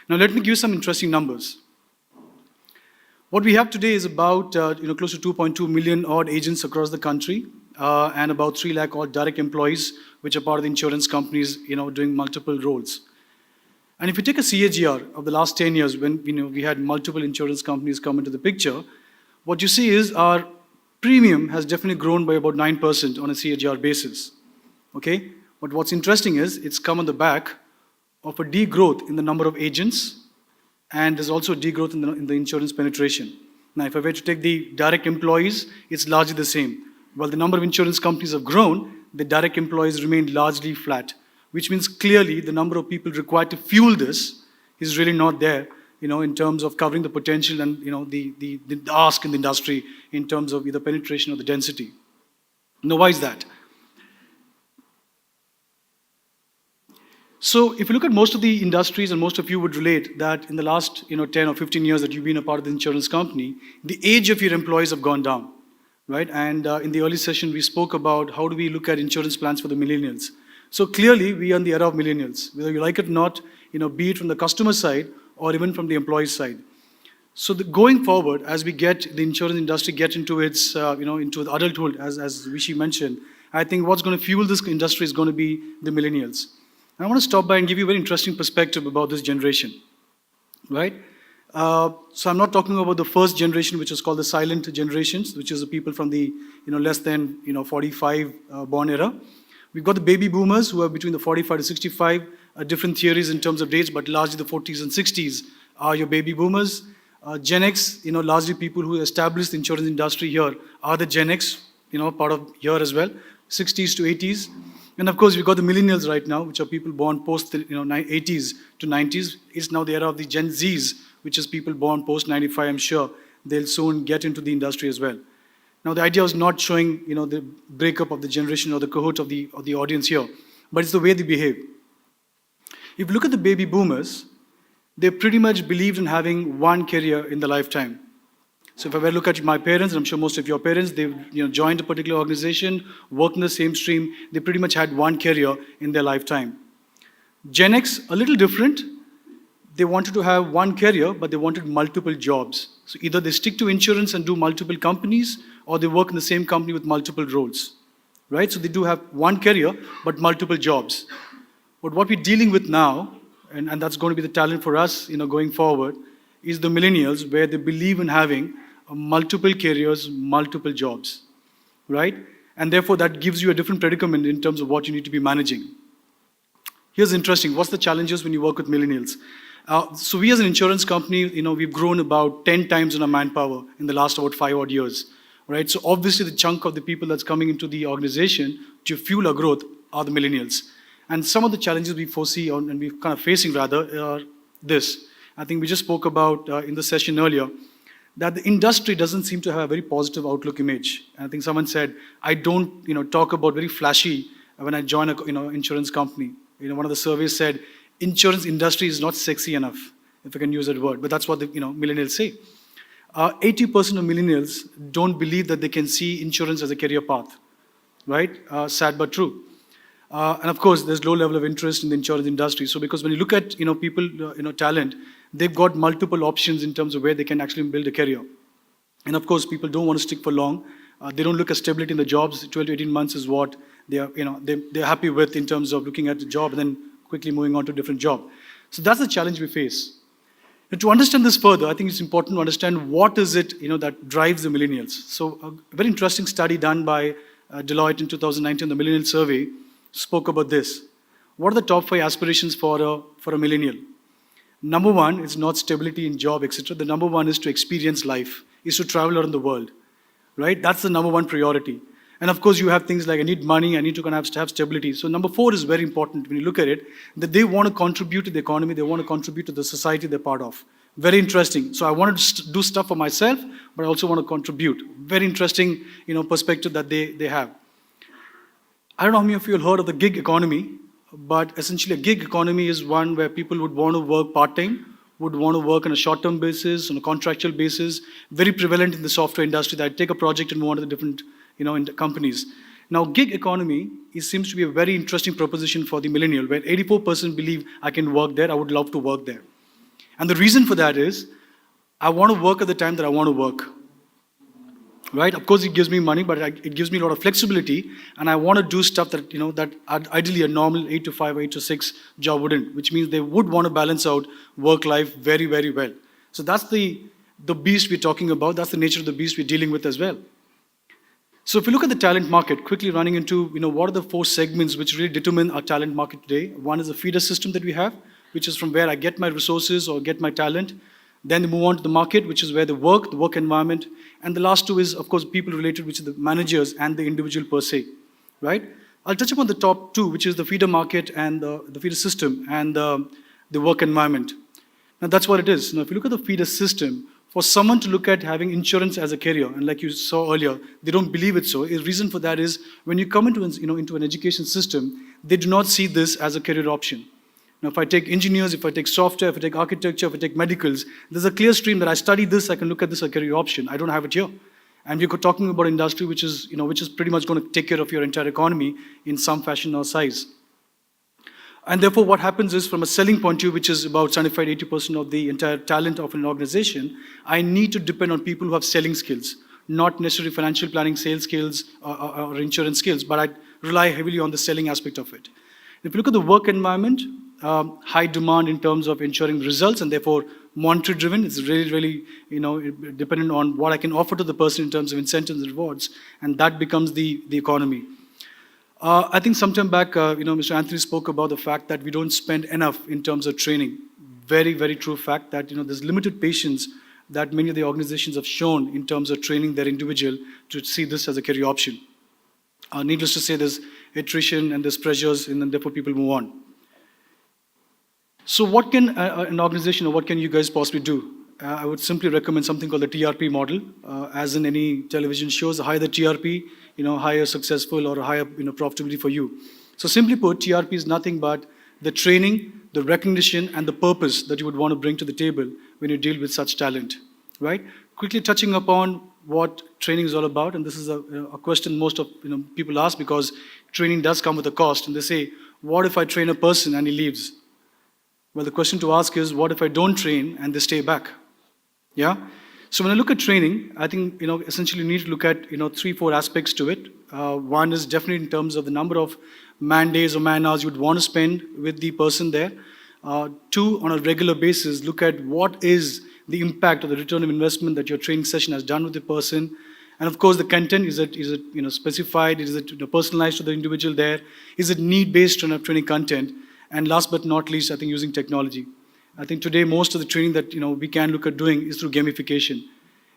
Now let me give you some interesting numbers. What we have today is about close to 2.2 million odd agents across the country, and about 3 lakh odd direct employees, which are part of the insurance companies, doing multiple roles. And if you take a CAGR of the last 10 years, when we had multiple insurance companies come into the picture, what you see is our premium has definitely grown by about 9% on a CAGR basis. Okay? But what's interesting is it's come on the back of a degrowth in the number of agents, and there's also a degrowth in the insurance penetration. Now, if I were to take the direct employees, it's largely the same. While the number of insurance companies have grown, the direct employees remained largely flat, which means clearly the number of people required to fuel this is really not there, in terms of covering the potential and, the ask in the industry in terms of either penetration or the density. Now, why is that? So if you look at most of the industries, and most of you would relate that in the last 10 or 15 years that you've been a part of the insurance company, the age of your employees have gone down, right? And in the early session, we spoke about how do we look at insurance plans for the millennials. So clearly, we are in the era of millennials, whether you like it or not, be it from the customer side or even from the employee side. So going forward, as we get the insurance industry get into its, into the adulthood, as Vishy mentioned, I think what's going to fuel this industry is going to be the millennials. I want to stop by and give you a very interesting perspective about this generation, right? So I'm not talking about the first generation, which is called the silent generations, which is the people from the less than 45 born era. We've got the baby boomers who are between the 45 to 65, different theories in terms of dates, but largely the 40s and 60s are your baby boomers. Gen X, largely people who established the insurance industry here are the Gen X, part of here as well, 60s to 80s. And of course, we've got the millennials right now, which are people born post 80s to 90s. It's now the era of the Gen Zs, which is people born post 95. I'm sure they'll soon get into the industry as well. Now, the idea was not showing the breakup of the generation or the cohort of the audience here, but it's the way they behave. If you look at the baby boomers, they pretty much believed in having one career in their lifetime. So if I were to look at my parents, and I'm sure most of your parents, they've joined a particular organization, worked in the same stream, they pretty much had one career in their lifetime. Gen X, a little different. They wanted to have one career, but they wanted multiple jobs. So either they stick to insurance and do multiple companies, or they work in the same company with multiple roles, right? So they do have one career, but multiple jobs. But what we're dealing with now, and that's going to be the talent for us, going forward, is the millennials, where they believe in having multiple careers, multiple jobs, right? And therefore, that gives you a different predicament in terms of what you need to be managing. Here's interesting. What's the challenges when you work with millennials? So we as an insurance company, we've grown about 10 times in our manpower in the last about 5 odd years, right? So obviously, the chunk of the people that's coming into the organization to fuel our growth are the millennials. And some of the challenges we foresee, and we're kind of facing rather, are this. I think we just spoke about in the session earlier, that the industry doesn't seem to have a very positive outlook image. And I think someone said, I don't talk about very flashy when I join a insurance company. One of the surveys said, insurance industry is not sexy enough, if I can use that word. But that's what the millennials say. 80% of millennials don't believe that they can see insurance as a career path, right? Sad but true. And of course, there's low level of interest in the insurance industry. So because when you look at people, talent, they've got multiple options in terms of where they can actually build a career. And of course, people don't want to stick for long. They don't look at stability in the jobs. 12 to 18 months is what they are, they're happy with in terms of looking at the job and then quickly moving on to a different job. So that's the challenge we face. And to understand this further, I think it's important to understand what is it that drives the millennials. So a very interesting study done by Deloitte in 2019, the Millennial Survey, spoke about this. What are the top 5 aspirations for a millennial? Number 1 is not stability in job, etc. The number 1 is to experience life, is to travel around the world, right? That's the number 1 priority. And of course, you have things like, I need money, I need to kind of have stability. So number 4 is very important when you look at it, that they want to contribute to the economy, they want to contribute to the society they're part of. Very interesting. So I wanted to do stuff for myself, but I also want to contribute. Very interesting, perspective that they have. I don't know how many of you have heard of the gig economy, but essentially a gig economy is one where people would want to work part-time, would want to work on a short-term basis, on a contractual basis, very prevalent in the software industry, that take a project and move on to the different in the companies. Now, gig economy seems to be a very interesting proposition for the millennial, where 84% believe I can work there, I would love to work there. And the reason for that is, I want to work at the time that I want to work. Right? Of course, it gives me money, but it gives me a lot of flexibility, and I want to do stuff that, that ideally a normal 8 to 5, 8 to 6 job wouldn't, which means they would want to balance out work-life very, very well. So that's the beast we're talking about. That's the nature of the beast we're dealing with as well. So if you look at the talent market, quickly running into, what are the 4 segments which really determine our talent market today? One is the feeder system that we have, which is from where I get my resources or get my talent. Then they move on to the market, which is where they work, the work environment. And the last 2 is, of course, people related, which is the managers and the individual per se, right? I'll touch upon the top 2, which is the feeder market and the feeder system and the work environment. Now, that's what it is. Now, if you look at the feeder system, for someone to look at having insurance as a career, and like you saw earlier, they don't believe it so. The reason for that is when you come into, into an education system, they do not see this as a career option. Now, if I take engineers, if I take software, if I take architecture, if I take medicals, there's a clear stream that I study this, I can look at this as a career option. I don't have it here. And we're talking about industry which is pretty much going to take care of your entire economy in some fashion or size. And therefore, what happens is, from a selling point of view, which is about 75-80% of the entire talent of an organization, I need to depend on people who have selling skills, not necessarily financial planning, sales skills, or insurance skills, but I rely heavily on the selling aspect of it. If you look at the work environment, high demand in terms of ensuring results, and therefore monetary driven. It's really, really, dependent on what I can offer to the person in terms of incentives and rewards, and that becomes the economy. I think sometime back, Mr. Anthony spoke about the fact that we don't spend enough in terms of training. Very, very true fact that, there's limited patience that many of the organizations have shown in terms of training their individual to see this as a career option. Needless to say, there's attrition and there's pressures, and then therefore people move on. So what can an organization, or what can you guys possibly do? I would simply recommend something called the TRP model. As in any television shows, the higher the TRP, higher successful or higher profitability for you. So simply put, TRP is nothing but the training, the recognition, and the purpose that you would want to bring to the table when you deal with such talent, right? Quickly touching upon what training is all about, and this is a question most of people ask, because training does come with a cost, and they say, what if I train a person and he leaves? Well, the question to ask is, what if I don't train and they stay back? Yeah? So when I look at training, I think, essentially you need to look at, 3-4 aspects to it. One is definitely in terms of the number of man days or man hours you would want to spend with the person there. 2, on a regular basis, look at what is the impact or the return of investment that your training session has done with the person. And of course, the content, is it specified? Is it personalized to the individual there? Is it need-based training content? And last but not least, I think using technology. I think today most of the training that we can look at doing is through gamification.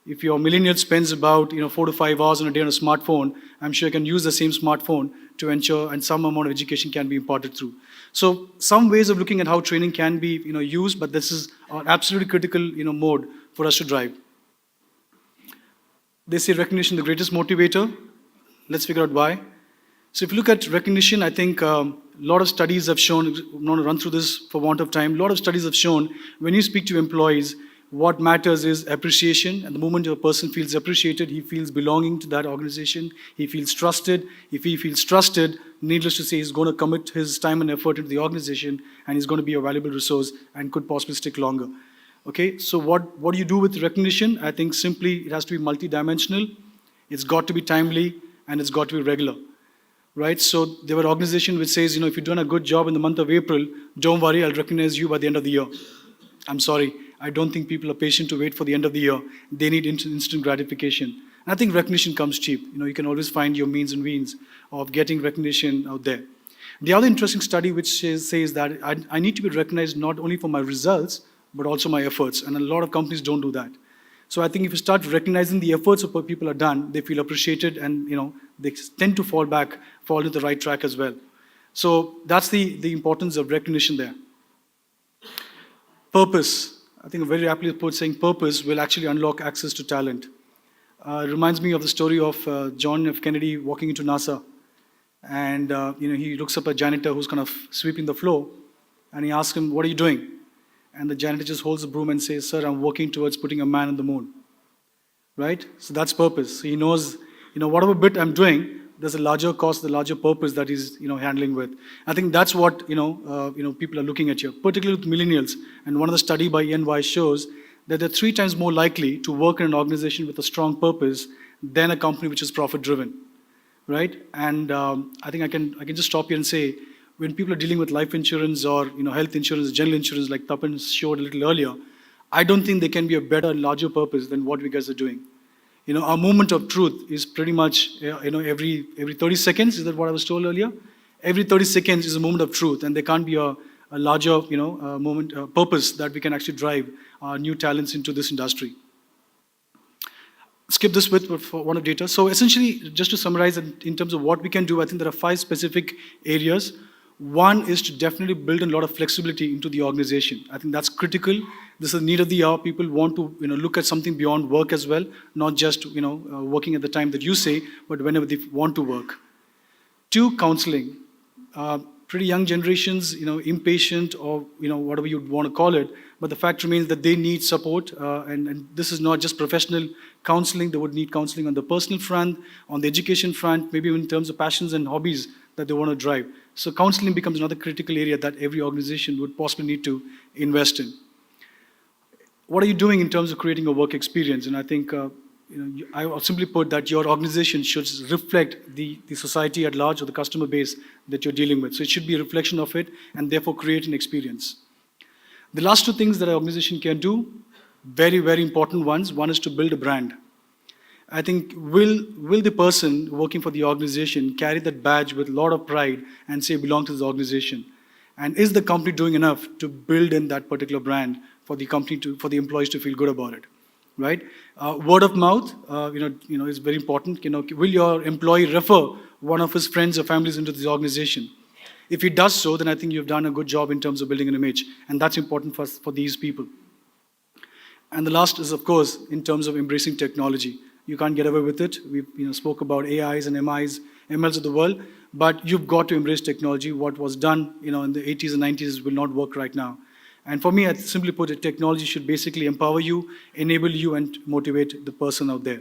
If your millennial spends about 4 to 5 hours on a day on a smartphone, I'm sure you can use the same smartphone to ensure, and some amount of education can be imparted through. So some ways of looking at how training can be used, but this is an absolutely critical mode for us to drive. They say recognition the greatest motivator. Let's figure out why. So if you look at recognition, I think a lot of studies have shown, I'm not going to run through this for want of time, a lot of studies have shown when you speak to employees, what matters is appreciation. And the moment a person feels appreciated, he feels belonging to that organization, he feels trusted. If he feels trusted, needless to say, he's going to commit his time and effort into the organization, and he's going to be a valuable resource and could possibly stick longer. Okay, so what do you do with recognition? I think simply it has to be multidimensional, it's got to be timely, and it's got to be regular. Right, so there were organizations which says, if you've done a good job in the month of April, don't worry, I'll recognize you by the end of the year. I'm sorry, I don't think people are patient to wait for the end of the year. They need instant gratification. And I think recognition comes cheap. You can always find your means and means of getting recognition out there. The other interesting study which says that I need to be recognized not only for my results, but also my efforts. And a lot of companies don't do that. So I think if you start recognizing the efforts of what people have done, they feel appreciated, and they tend to fall into the right track as well. So that's the importance of recognition there. Purpose. I think a very aptly put saying purpose will actually unlock access to talent. It reminds me of the story of John F. Kennedy walking into NASA. And he looks up at a janitor who's kind of sweeping the floor, and he asks him, what are you doing? And the janitor just holds the broom and says, sir, I'm working towards putting a man on the moon. Right? So that's purpose. So he knows, whatever bit I'm doing, there's a larger cause, the larger purpose that he's handling with. I think that's what people are looking at here, particularly with millennials. And one of the study by EY shows that they're 3 times more likely to work in an organization with a strong purpose than a company which is profit-driven, right? And I think I can just stop here and say, when people are dealing with life insurance or health insurance, general insurance, like Tapan showed a little earlier, I don't think there can be a better and larger purpose than what we guys are doing. Our moment of truth is pretty much every 30 seconds. Is that what I was told earlier? Every 30 seconds is a moment of truth, and there can't be a larger purpose that we can actually drive new talents into this industry. Skip this with for one of data. So essentially, just to summarize in terms of what we can do, I think there are 5 specific areas. One is to definitely build a lot of flexibility into the organization. I think that's critical. This is the need of the hour. People want to look at something beyond work as well, not just working at the time that you say, but whenever they want to work. 2, counseling. Pretty young generations, impatient or whatever you want to call it, but the fact remains that they need support, and this is not just professional counseling. They would need counseling on the personal front, on the education front, maybe in terms of passions and hobbies that they want to drive. So counseling becomes another critical area that every organization would possibly need to invest in. What are you doing in terms of creating a work experience? And I think, I will simply put that your organization should reflect the society at large or the customer base that you're dealing with. So it should be a reflection of it and therefore create an experience. The last 2 things that an organization can do, very, very important ones. One is to build a brand. I think will the person working for the organization carry that badge with a lot of pride and say belong to this organization? And is the company doing enough to build in that particular brand for the company for the employees to feel good about it, right? Word of mouth, is very important. Will your employee refer one of his friends or families into this organization? If he does so, then I think you've done a good job in terms of building an image, and that's important for these people. And the last is, of course, in terms of embracing technology. You can't get away with it. We spoke about AIs and MLs of the world, but you've got to embrace technology. What was done in the 80s and 90s will not work right now. And for me, I simply put it, technology should basically empower you, enable you, and motivate the person out there.